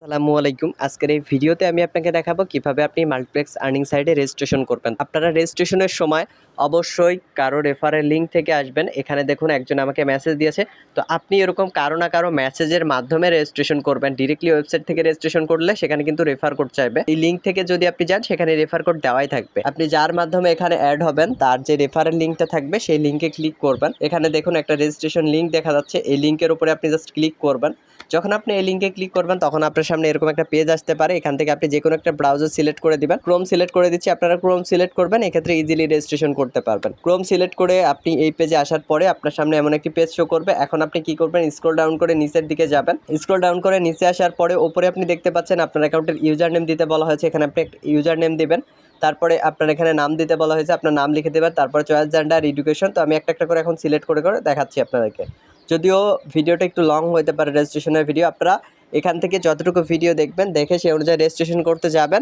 আসসালামু আলাইকুম। আজকের এই ভিডিওতে আমি আপনাকে দেখাবো কিভাবে আপনি মাল্টিপ্লেক্স আর্নিং সাইটে রেজিস্ট্রেশন করবেন। আপনারা রেজিস্ট্রেশনের সময় অবশ্যই কারো রেফারেল লিঙ্ক থেকে আসবেন। এখানে দেখুন একজন আমাকে মেসেজ দিয়েছে। তো আপনি এরকম কারো না কারো মেসেজের মাধ্যমে রেজিস্ট্রেশন করবেন। ডিরেক্টলি ওয়েবসাইট থেকে রেজিস্ট্রেশন করলে সেখানে কিন্তু রেফার কোড চাইবে। এই লিঙ্ক থেকে যদি আপনি যান সেখানে রেফার কোড দেওয়াই থাকবে। আপনি যার মাধ্যমে এখানে অ্যাড হবেন তার যে রেফারেল লিঙ্কটা থাকবে সেই লিঙ্কে ক্লিক করবেন। এখানে দেখুন একটা রেজিস্ট্রেশন লিঙ্ক দেখা যাচ্ছে। এই লিঙ্কের উপরে আপনি জাস্ট ক্লিক করবেন। যখন আপনি এই লিঙ্কে ক্লিক করবেন তখন আপনার সামনে এরকম একটা পেজ আসতে পারে। এখান থেকে আপনি যে কোনো একটা ব্রাউজার সিলেক্ট করে দিবেন। ক্রোম সিলেক্ট করে দিচ্ছি, আপনারা ক্রোম সিলেক্ট করবেন। এক্ষেত্রে ইজিলি রেজিস্ট্রেশন করতে পারবেন। ক্রোম সিলেক্ট করে আপনি এই পেজে আসার পরে আপনার সামনে এমন একটি পেজ শো করবে। এখন আপনি কি করবেন, স্ক্রল ডাউন করে নিচের দিকে যাবেন। স্ক্রল ডাউন করে নিচে আসার পরে উপরে আপনি দেখতে পাচ্ছেন আপনার অ্যাকাউন্টের ইউজার নেম দিতে বলা হয়েছে। এখানে আপনি একটা ইউজার নেম দিবেন। তারপরে আপনার এখানে নাম দিতে বলা হয়েছে, আপনার নাম লিখে দেবেন। তারপরে চয়েস জেন্ডার এডুকেশন। তো আমি একটা করে এখন সিলেক্ট করে দেখাচ্ছি আপনাদেরকে। যদিও ভিডিওটা একটু লং হতে পারে রেজিস্ট্রেশনের ভিডিও, আপনারা এখান থেকে যতটুকু ভিডিও দেখবেন দেখে সেই অনুযায়ী রেজিস্ট্রেশন করতে যাবেন।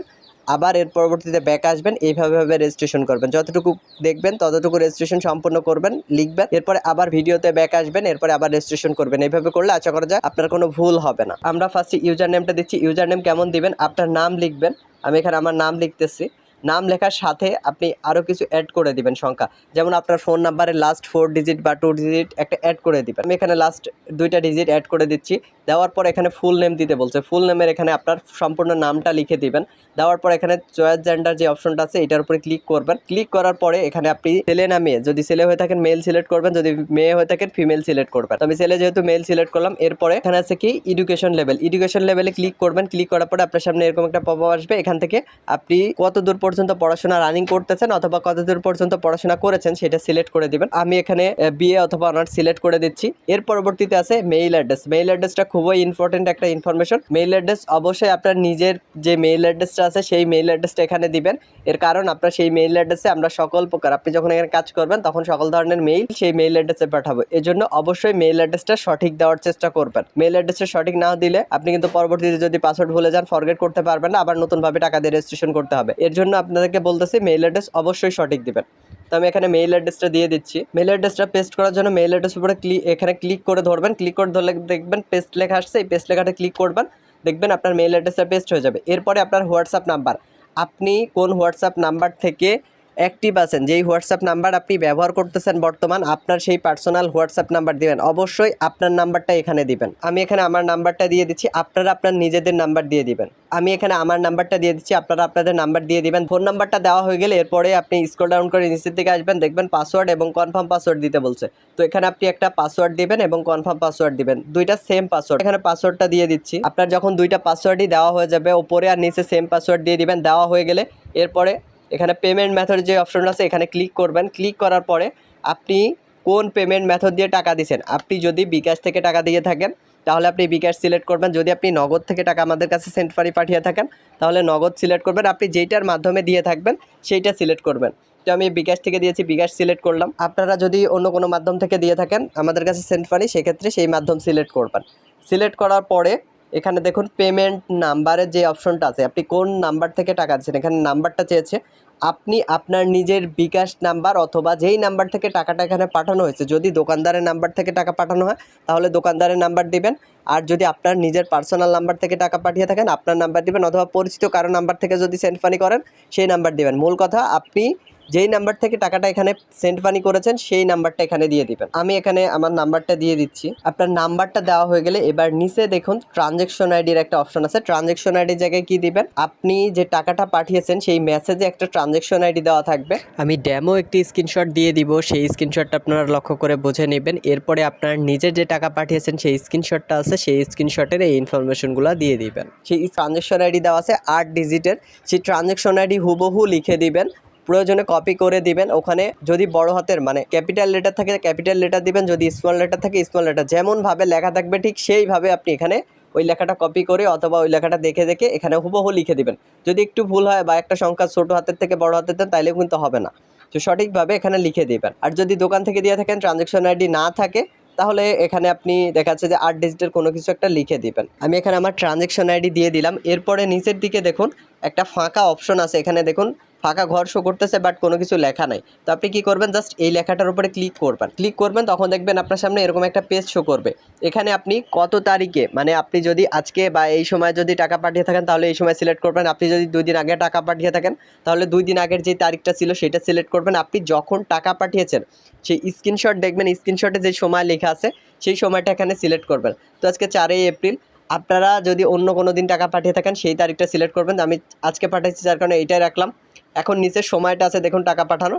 আবার এর পরবর্তীতে ব্যাক আসবেন, এইভাবে রেজিস্ট্রেশন করবেন। যতটুকু দেখবেন ততটুকু রেজিস্ট্রেশন সম্পূর্ণ করবেন, লিখবেন। এরপরে আবার ভিডিওতে ব্যাক আসবেন, এরপরে আবার রেজিস্ট্রেশন করবেন। এইভাবে করলে আশা করা যায় আপনার কোনো ভুল হবে না। আমরা ফার্স্টে ইউজার নেমটা দিচ্ছি। ইউজার নেম কেমন দিবেন, আপনার নাম লিখবেন। আমি এখানে আমার নাম লিখতেছি। নাম লেখার সাথে আপনি আরও কিছু অ্যাড করে দিবেন সংখ্যা, যেমন আপনার ফোন নাম্বারের লাস্ট 4 ডিজিট বা 2 ডিজিট একটা অ্যাড করে দিবেন। আমি এখানে লাস্ট 2টা ডিজিট অ্যাড করে দিচ্ছি। দেওয়ার পর এখানে ফুল নেম দিতে বলছে। ফুল নেমের এখানে আপনার সম্পূর্ণ নামটা লিখে দিবেন। দেওয়ার পর এখানে চয়েস জেন্ডার যে অপশনটা আছে এটার উপরে ক্লিক করবেন। ক্লিক করার পরে এখানে আপনি ছেলে না মেয়ে, যদি ছেলে হয়ে থাকেন মেল সিলেক্ট করবেন, যদি মেয়ে হয়ে থাকেন ফিমেল সিলেক্ট করবেন। তো আমি ছেলে যেহেতু মেল সিলেক্ট করলাম। এরপরে এখানে আছে কি এডুকেশন লেভেল। এডুকেশন লেভেলে ক্লিক করবেন। ক্লিক করার পরে আপনার সামনে এরকম একটা পপ আপ আসবে। এখান থেকে আপনি কত দূর পর্যন্ত পড়াশোনা রানিং করতেছেন অথবা কত দূর পর্যন্ত পড়াশোনা করেছেন সেটা সিলেক্ট করে দিবেন। আমি এখানে বিএ অথবা অনার্স সিলেক্ট করে দিচ্ছি। এর পরবর্তীতে আছে মেইল অ্যাড্রেস। মেইল অ্যাড্রেসটা খুবই ইম্পর্টেন্ট একটা ইনফরমেশন। মেইল অ্যাড্রেস অবশ্যই আপনার নিজের যে মেইল অ্যাড্রেসটা আছে সেই মেইল অ্যাড্রেসটা এখানে দিবেন। এর কারণ আপনার সেই মেইল অ্যাড্রেসে আমরা সকল প্রকার, আপনি যখন এখানে কাজ করবেন তখন সকল ধরনের মেইল সেই মেইল অ্যাড্রেসে পাঠাবো। এজন্য অবশ্যই মেইল অ্যাড্রেসটা সঠিক দেওয়ার চেষ্টা করবেন। মেইল অ্যাড্রেসটা সঠিক না দিলে আপনি কিন্তু পরবর্তীতে যদি পাসওয়ার্ড ভুলে যান ফরগেট করতে পারবেন না, আবার নতুনভাবে টাকা দিয়ে রেজিস্ট্রেশন করতে হবে। এর জন্য আপনাদেরকে বলতেছি মেইল অ্যাড্রেস অবশ্যই সঠিক দিবেন। তো আমি এখানে মেইল অ্যাড্রেসটা দিয়ে দিচ্ছি। মেইল অ্যাড্রেসটা পেস্ট করার জন্য মেইল অ্যাড্রেস উপরে এখানে ক্লিক করে ধরবেন। ক্লিক করে ধরলে দেখবেন পেস্ট লেখা আসছে। এই পেস্ট লেখাটা ক্লিক করবেন, দেখবেন আপনার মেইল অ্যাড্রেসটা পেস্ট হয়ে যাবে। এরপরে আপনার হোয়াটসঅ্যাপ নাম্বার, আপনি কোন হোয়াটসঅ্যাপ নাম্বার থেকে অ্যাক্টিভ আছেন, যেই হোয়াটসঅ্যাপ নাম্বার আপনি ব্যবহার করতেছেন বর্তমান, আপনার সেই পার্সোনাল হোয়াটসঅ্যাপ নাম্বার দিবেন। অবশ্যই আপনার নাম্বারটা এখানে দিবেন। আমি এখানে আমার নাম্বারটা দিয়ে দিচ্ছি, আপনারা আপনার নিজেদের নাম্বার দিয়ে দিবেন। আমি এখানে আমার নাম্বারটা দিয়ে দিচ্ছি, আপনারা আপনাদের নাম্বার দিয়ে দিবেন। ফোন নাম্বারটা দেওয়া হয়ে গেলে এরপরে আপনি স্ক্রল ডাউন করে নিচের দিকে আসবেন, দেখবেন পাসওয়ার্ড এবং কনফার্ম পাসওয়ার্ড দিতে বলছে। তো এখানে আপনি একটা পাসওয়ার্ড দিবেন এবং কনফার্ম পাসওয়ার্ড দিবেন, দুইটা সেম পাসওয়ার্ড। এখানে পাসওয়ার্ডটা দিয়ে দিচ্ছি। আপনার যখন দুইটা পাসওয়ার্ডই দেওয়া হয়ে যাবে, উপরে আর নিচে সেম পাসওয়ার্ড দিয়ে দিবেন। দেওয়া হয়ে গেলে এরপরে এখানে পেমেন্ট মেথড যে অপশন আছে এখানে ক্লিক করবেন। ক্লিক করার পরে আপনি কোন পেমেন্ট মেথড দিয়ে টাকা দিচ্ছেন, আপনি যদি বিকাশ থেকে টাকা দিয়ে থাকেন তাহলে আপনি বিকাশ সিলেক্ট করবেন। যদি আপনি নগদ থেকে টাকা আমাদের কাছে সেন্ড মানি পাঠিয়ে থাকেন তাহলে নগদ সিলেক্ট করবেন। আপনি যেইটার মাধ্যমে দিয়ে থাকবেন সেইটা সিলেক্ট করবেন। তো আমি বিকাশ থেকে দিয়েছি, বিকাশ সিলেক্ট করলাম। আপনারা যদি অন্য কোনো মাধ্যম থেকে দিয়ে থাকেন আমাদের কাছে সেন্ড মানি, সেক্ষেত্রে সেই মাধ্যম সিলেক্ট করবেন। সিলেক্ট করার পরে এখানে দেখুন পেমেন্ট নাম্বারের যে অপশনটা আছে, আপনি কোন নাম্বার থেকে টাকা দিচ্ছেন এখানে নাম্বারটা চেয়েছে। আপনি আপনার নিজের বিকাশ নাম্বার অথবা যেই নাম্বার থেকে টাকাটা এখানে পাঠানো হয়েছে, যদি দোকানদারের নাম্বার থেকে টাকা পাঠানো হয় তাহলে দোকানদারের নাম্বার দিবেন। আর যদি আপনার নিজের পার্সোনাল নাম্বার থেকে টাকা পাঠিয়ে থাকেন আপনার নাম্বার দিবেন, অথবা পরিচিত কারো নাম্বার থেকে যদি সেন্ড মানি করেন সেই নাম্বার দিবেন। মূল কথা আপনি যেই নাম্বার থেকে টাকাটা এখানে সেন্ড মানি করেছেন সেই নাম্বারটা এখানে দিয়ে দিবেন। আমি এখানে আমার নাম্বারটা দিয়ে দিচ্ছি। আপনার নাম্বারটা দেওয়া হয়ে গেলে এবার নিচে দেখুন ট্রানজ্যাকশন আইডির একটা অপশন আছে। ট্রানজ্যাকশন আইডির জায়গায় কি দিবেন, আপনি যে টাকাটা পাঠিয়েছেন সেই মেসেজে একটা ট্রানজ্যাকশন আইডি দেওয়া থাকবে। আমি ডেমো একটি স্ক্রিনশট দিয়ে দিব, সেই স্ক্রিনশটটা আপনারা লক্ষ্য করে বুঝে নেবেন। এরপরে আপনার নিজের যে টাকা পাঠিয়েছেন সেই স্ক্রিনশটটা আছে, সেই স্ক্রিনশটের এই ইনফরমেশনগুলো দিয়ে দিবেন। সেই ট্রানজ্যাকশন আইডি দেওয়া আছে 8 ডিজিটের, সেই ট্রানজ্যাকশন আইডি হুবহু লিখে দিবেন, প্রয়োজনে কপি করে দিবেন। ওখানে যদি বড় হাতের মানে ক্যাপিটাল লেটার থাকে ক্যাপিটাল লেটার দিবেন, যদি স্মল লেটার থাকে স্মল লেটার, যেমনভাবে লেখা থাকবে ঠিক সেইভাবে আপনি এখানে ওই লেখাটা কপি করে অথবা ওই লেখাটা দেখে দেখে এখানে হুবহু লিখে দিবেন। যদি একটু ভুল হয় বা একটা সংখ্যা ছোটো হাতের থেকে বড় হাতের দেন তাইলেও কিন্তু হবে না, তো সঠিকভাবে এখানে লিখে দিবেন। আর যদি দোকান থেকে দিয়ে থাকেন ট্রানজ্যাকশন আইডি না থাকে তাহলে এখানে আপনি দেখাচ্ছে যে 8 ডিজিটের কোনো কিছু একটা লিখে দিবেন। আমি এখানে আমার ট্রানজ্যাকশন আইডি দিয়ে দিলাম। এরপরে নিচের দিকে দেখুন একটা ফাঁকা অপশন আছে, এখানে দেখুন ফাঁকা ঘর শো করতেছে বাট কোনো কিছু লেখা নাই। তো আপনি কি করবেন, জাস্ট এই লেখাটার উপরে ক্লিক করবেন, তখন দেখবেন আপনার সামনে এরকম একটা পেজ শো করবে। এখানে আপনি কত তারিখে, মানে আপনি যদি আজকে বা এই সময় যদি টাকা পাঠিয়ে থাকেন তাহলে এই সময় সিলেক্ট করবেন। আপনি যদি 2 দিন আগে টাকা পাঠিয়ে থাকেন তাহলে 2 দিন আগের যে তারিখটা ছিল সেটা সিলেক্ট করবেন। আপনি যখন টাকা পাঠিয়েছেন সেই স্ক্রিনশট দেখবেন, স্ক্রিনশটে যে সময় লেখা আছে সেই সময়টা এখানে সিলেক্ট করবেন। তো আজকে 4ই এপ্রিল, আপনারা যদি অন্য কোনো দিন টাকা পাঠিয়ে থাকেন সেই তারিখটা সিলেক্ট করবেন। আমি আজকে পাঠাচ্ছি যার কারণে এইটাই রাখলাম। এখন নিচের সময়টা আছে দেখুন টাকা পাঠানো।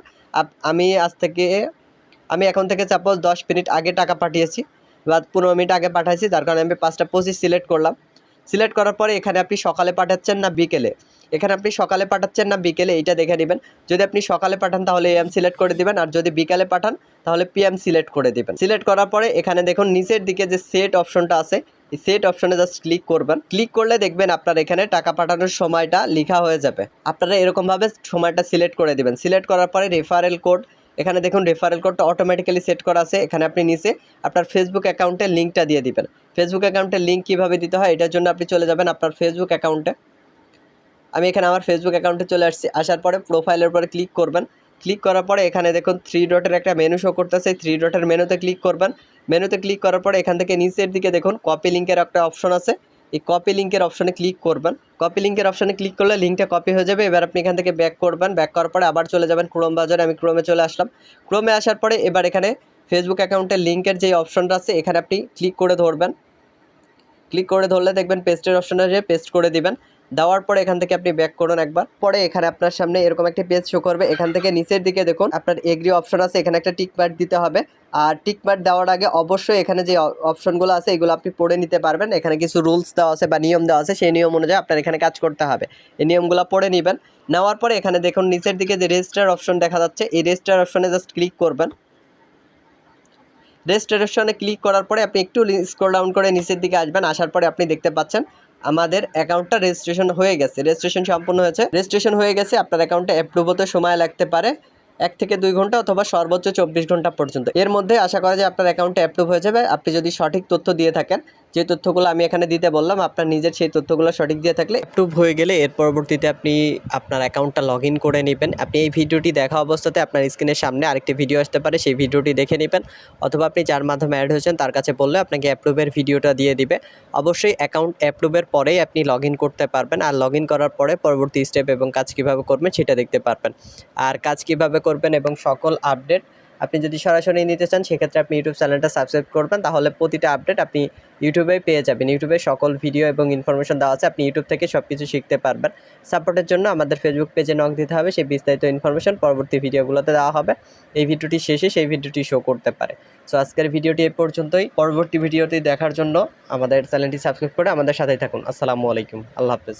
আমি এখন থেকে সাপোজ 10 মিনিট আগে টাকা পাঠিয়েছি বা 15 মিনিট আগে পাঠাইছি, যার কারণে আমি 5টা 25 সিলেক্ট করলাম। সিলেক্ট করার পরে এখানে আপনি সকালে পাঠাচ্ছেন না বিকেলে, এখানে আপনি সকালে পাঠাচ্ছেন না বিকেলে এইটা দেখে নেবেন। যদি আপনি সকালে পাঠান তাহলে AM সিলেক্ট করে দিবেন, আর যদি বিকালে পাঠান তাহলে PM সিলেক্ট করে দিবেন। সিলেক্ট করার পরে এখানে দেখুন নিচের দিকে যে সেট অপশনটা আছে, এই সেট অপশনে জাস্ট ক্লিক করবেন। ক্লিক করলে দেখবেন আপনার এখানে টাকা পাঠানোর সময়টা লেখা হয়ে যাবে। আপনারা এরকমভাবে সময়টা সিলেক্ট করে দিবেন। সিলেক্ট করার পরে রেফারেল কোড, এখানে দেখুন রেফারেল কোডটা অটোমেটিক্যালি সেট করা আছে। এখানে আপনি নিচে আপনার ফেসবুক অ্যাকাউন্টের লিঙ্কটা দিয়ে দিবেন। ফেসবুক অ্যাকাউন্টের লিঙ্ক কীভাবে দিতে হয় এটার জন্য আপনি চলে যাবেন আপনার ফেসবুক অ্যাকাউন্টে। আমি এখানে আমার ফেসবুক অ্যাকাউন্টে চলে আসছি। আসার পরে প্রোফাইলের উপরে ক্লিক করবেন। ক্লিক করার পরে এখানে দেখুন 3 ডটের একটা মেনু শো করতেছে। 3 ডটের মেনুতে ক্লিক করবেন। মেনুতে ক্লিক করার পরে এখান থেকে নিচের দিকে দেখুন কপি লিঙ্কের একটা অপশন আছে। এই কপি লিঙ্কের অপশনে ক্লিক করবেন। কপি লিঙ্কের অপশনে ক্লিক করলে লিঙ্কটা কপি হয়ে যাবে। এবার আপনি এখান থেকে ব্যাক করবেন। ব্যাক করার পরে আবার চলে যাবেন ক্রোম ব্রাউজারে। আমি ক্রোমে চলে আসলাম। ক্রোমে আসার পরে এবার এখানে ফেসবুক অ্যাকাউন্টের লিঙ্কের যে অপশনটা আছে এখানে আপনি ক্লিক করে ধরবেন। ক্লিক করে ধরলে দেখবেন পেস্টের অপশনে যে পেস্ট করে দিবেন। দেওয়ার পরে এখান থেকে আপনি ব্যাক করুন একবার। পরে এখানে আপনার সামনে এরকম একটা পেজ শো করবে। এখান থেকে নিচের দিকে দেখুন আপনার এগ্রি অপশন আছে, এখানে একটা টিক মার্ক দিতে হবে। আর টিক মার্ক দেওয়ার আগে অবশ্যই এখানে যে অপশনগুলো আছে এগুলো আপনি পড়ে নিতে পারবেন। এখানে কিছু রুলস দেওয়া আছে বা নিয়ম দেওয়া আছে, সেই নিয়ম অনুযায়ী আপনার এখানে কাজ করতে হবে। এই নিয়মগুলো পড়ে নেবেন। নেওয়ার পরে এখানে দেখুন নিচের দিকে যে রেজিস্টার অপশন দেখা যাচ্ছে, এই রেজিস্টার অপশনে জাস্ট ক্লিক করবেন। রেজিস্ট্রেশনে ক্লিক করার পরে আপনি একটু স্ক্রল ডাউন করে নিচের দিকে আসবেন। আসার পরে আপনি দেখতে পাচ্ছেন আমাদের অ্যাকাউন্টটা রেজিস্ট্রেশন হয়ে গেছে। রেজিস্ট্রেশন সম্পূর্ণ হয়েছে। রেজিস্ট্রেশন হয়ে গেছে। আপনার অ্যাকাউন্টে অ্যাপ্রুভ হতে সময় লাগতে পারে 1 থেকে 2 ঘন্টা অথবা সর্বোচ্চ 24 ঘন্টা পর্যন্ত। এর মধ্যে আশা করা যায় আপনার অ্যাকাউন্টে অ্যাপ্রুভ হয়ে যাবে, আপনি যদি সঠিক তথ্য দিয়ে থাকেন। যে তথ্যগুলো আমি এখানে দিতে বললাম আপনার নিজের সেই তথ্যগুলো সঠিক দিয়ে থাকলে অ্যাপ্রুভ হয়ে গেলে এর পরবর্তীতে আপনি আপনার অ্যাকাউন্টটা লগ ইন করে নেবেন। আপনি এই ভিডিওটি দেখা অবস্থাতে আপনার স্ক্রিনের সামনে আরেকটি ভিডিও আসতে পারে, সেই ভিডিওটি দেখে নেবেন। অথবা আপনি যার মাধ্যমে অ্যাড হয়েছেন তার কাছে বললে আপনাকে অ্যাপ্রুভের ভিডিওটা দিয়ে দিবে। অবশ্যই অ্যাকাউন্ট অ্যাপ্রুভের পরেই আপনি লগ ইন করতে পারবেন। আর লগ ইন করার পরে পরবর্তী স্টেপ এবং কাজ কীভাবে করবেন সেটা দেখতে পারবেন। আর কাজ কীভাবে করবেন এবং সকল আপডেট আপনি যদি সরাসরি নিতে চান সেক্ষেত্রে আপনি ইউটিউব চ্যানেলটা সাবস্ক্রাইব করবেন, তাহলে প্রতিটা আপডেট আপনি ইউটিউবেই পেয়ে যাবেন। ইউটিউবে সকল ভিডিও এবং ইনফরমেশন দেওয়া আছে, আপনি ইউটিউব থেকে সব কিছু শিখতে পারবেন। সাপোর্টের জন্য আমাদের ফেসবুক পেজে নক দিতে হবে, সেই বিস্তারিত ইনফরমেশন পরবর্তী ভিডিওগুলোতে দেওয়া হবে। এই ভিডিওটি শেষে সেই ভিডিওটি শো করতে পারে। সো আজকের ভিডিওটি এ পর্যন্তই। পরবর্তী ভিডিওটি দেখার জন্য আমাদের চ্যানেলটি সাবস্ক্রাইব করে আমাদের সাথেই থাকুন। আসসালামু আলাইকুম, আল্লাহ হাফেজ।